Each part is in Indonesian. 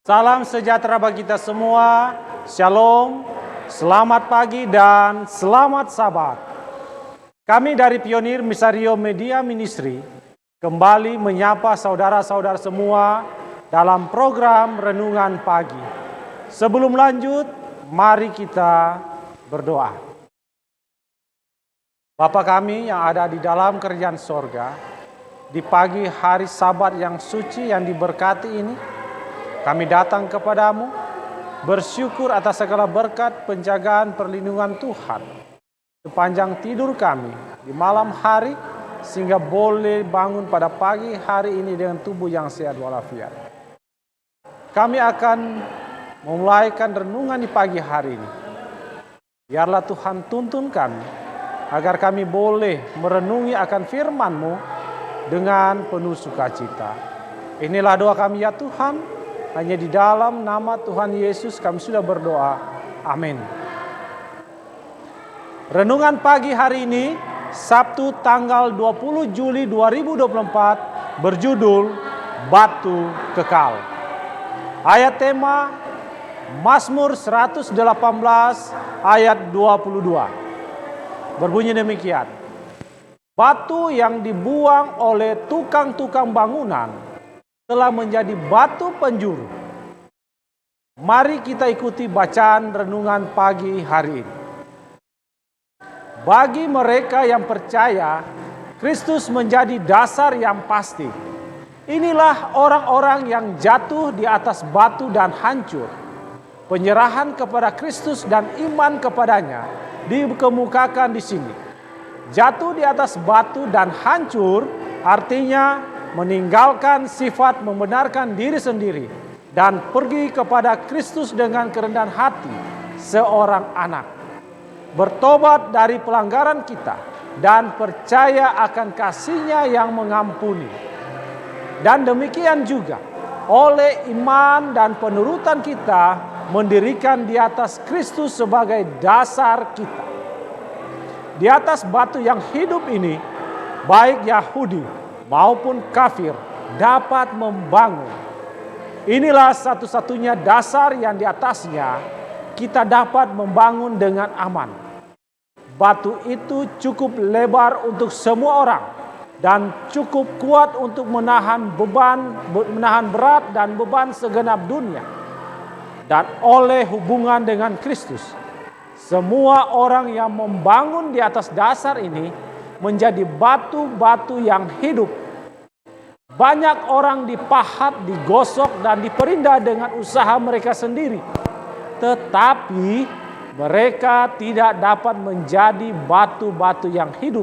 Salam sejahtera bagi kita semua, Shalom, selamat pagi dan selamat Sabat. Kami dari Pionir Misario Media Ministry kembali menyapa saudara-saudara semua dalam program Renungan Pagi. Sebelum lanjut, mari kita berdoa. Bapa kami yang ada di dalam kerajaan sorga, di pagi hari Sabat yang suci yang diberkati ini, kami datang kepadamu, bersyukur atas segala berkat penjagaan perlindungan Tuhan sepanjang tidur kami di malam hari, sehingga boleh bangun pada pagi hari ini dengan tubuh yang sehat walafiat. Kami akan memulaikan renungan di pagi hari ini. Biarlah Tuhan tuntun kami, agar kami boleh merenungi akan firman-Mu dengan penuh sukacita. Inilah doa kami ya Tuhan. Hanya di dalam nama Tuhan Yesus kami sudah berdoa. Amin. Renungan pagi hari ini, Sabtu tanggal 20 Juli 2024, berjudul Batu Kekal. Ayat tema Mazmur 118 ayat 22. Berbunyi demikian. Batu yang dibuang oleh tukang-tukang bangunan telah menjadi batu penjuru. Mari kita ikuti bacaan renungan pagi hari ini. Bagi mereka yang percaya, Kristus menjadi dasar yang pasti. Inilah orang-orang yang jatuh di atas batu dan hancur. Penyerahan kepada Kristus dan iman kepadanya dikemukakan di sini. Jatuh di atas batu dan hancur artinya meninggalkan sifat membenarkan diri sendiri dan pergi kepada Kristus dengan kerendahan hati seorang anak. Bertobat dari pelanggaran kita dan percaya akan kasih-Nya yang mengampuni. Dan demikian juga oleh iman dan penurutan kita mendirikan di atas Kristus sebagai dasar kita. Di atas batu yang hidup ini, baik Yahudi maupun kafir dapat membangun. Inilah satu-satunya dasar yang di atasnya kita dapat membangun dengan aman. Batu itu cukup lebar untuk semua orang dan cukup kuat untuk menahan berat dan beban segenap dunia. Dan oleh hubungan dengan Kristus, semua orang yang membangun di atas dasar ini menjadi batu-batu yang hidup. Banyak orang dipahat, digosok, dan diperindah dengan usaha mereka sendiri. Tetapi mereka tidak dapat menjadi batu-batu yang hidup,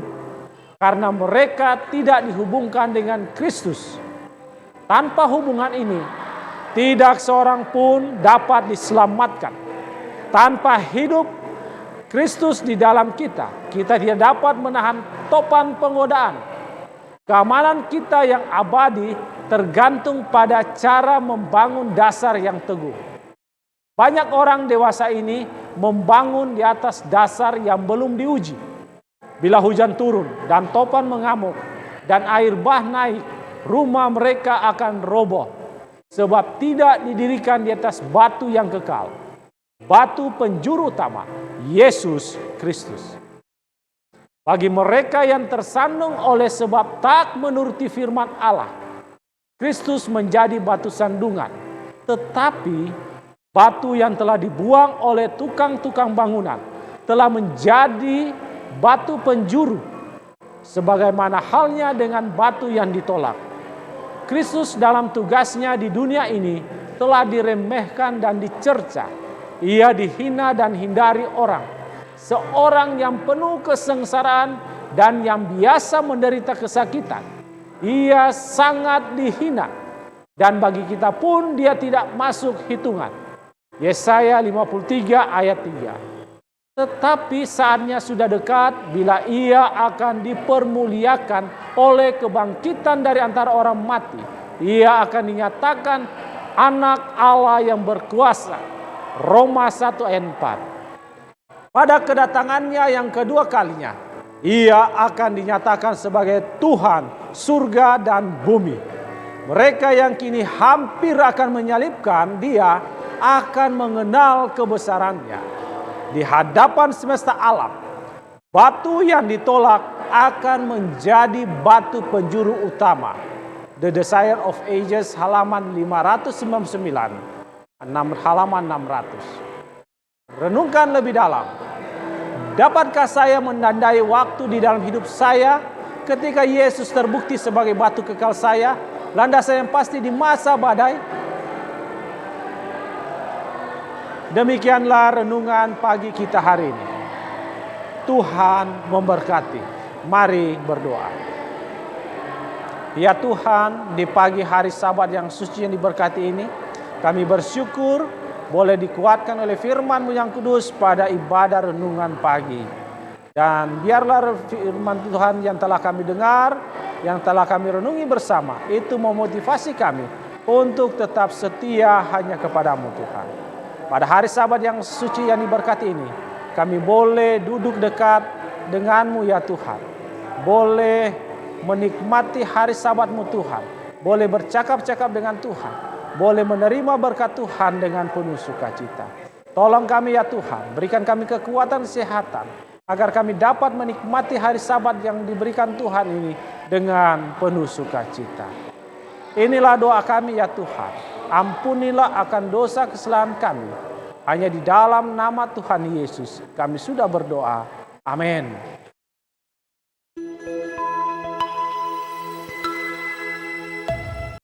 karena mereka tidak dihubungkan dengan Kristus. Tanpa hubungan ini, tidak seorang pun dapat diselamatkan. Tanpa hidup Kristus di dalam kita tidak dapat menahan topan penggodaan. Keamanan kita yang abadi tergantung pada cara membangun dasar yang teguh. Banyak orang dewasa ini membangun di atas dasar yang belum diuji. Bila hujan turun dan topan mengamuk dan air bah naik, rumah mereka akan roboh. Sebab tidak didirikan di atas batu yang kekal. Batu penjuru utama, Yesus Kristus. Bagi mereka yang tersandung oleh sebab tak menuruti firman Allah, Kristus menjadi batu sandungan, tetapi batu yang telah dibuang oleh tukang-tukang bangunan telah menjadi batu penjuru, sebagaimana halnya dengan batu yang ditolak. Kristus dalam tugasnya di dunia ini telah diremehkan dan dicerca. Ia dihina dan hindari orang. Seorang yang penuh kesengsaraan dan yang biasa menderita kesakitan. Ia sangat dihina, dan bagi kita pun dia tidak masuk hitungan. Yesaya 53 ayat 3. Tetapi saatnya sudah dekat bila ia akan dipermuliakan oleh kebangkitan dari antara orang mati. Ia akan dinyatakan anak Allah yang berkuasa. Roma 1 ayat 4. Pada kedatangannya yang kedua kalinya, ia akan dinyatakan sebagai Tuhan surga dan bumi. Mereka yang kini hampir akan menyalibkan dia akan mengenal kebesarannya. Di hadapan semesta alam, batu yang ditolak akan menjadi batu penjuru utama. The Desire of Ages halaman 599, halaman 600. Renungkan lebih dalam. Dapatkah saya menandai waktu di dalam hidup saya ketika Yesus terbukti sebagai batu kekal saya, landasan yang pasti di masa badai? Demikianlah renungan pagi kita hari ini. Tuhan memberkati. Mari berdoa. Ya Tuhan, di pagi hari Sabat yang suci yang diberkati ini, kami bersyukur boleh dikuatkan oleh firman-Mu yang kudus pada ibadah renungan pagi. Dan biarlah firman Tuhan yang telah kami dengar, yang telah kami renungi bersama, itu memotivasi kami untuk tetap setia hanya kepadamu Tuhan. Pada hari Sabat yang suci yang diberkati ini, kami boleh duduk dekat dengan-Mu ya Tuhan. Boleh menikmati hari Sabat-Mu Tuhan. Boleh bercakap-cakap dengan Tuhan. Boleh menerima berkat Tuhan dengan penuh sukacita. Tolong kami ya Tuhan, berikan kami kekuatan kesehatan, agar kami dapat menikmati hari Sabat yang diberikan Tuhan ini dengan penuh sukacita. Inilah doa kami ya Tuhan. Ampunilah akan dosa kesalahan kami. Hanya di dalam nama Tuhan Yesus kami sudah berdoa. Amin.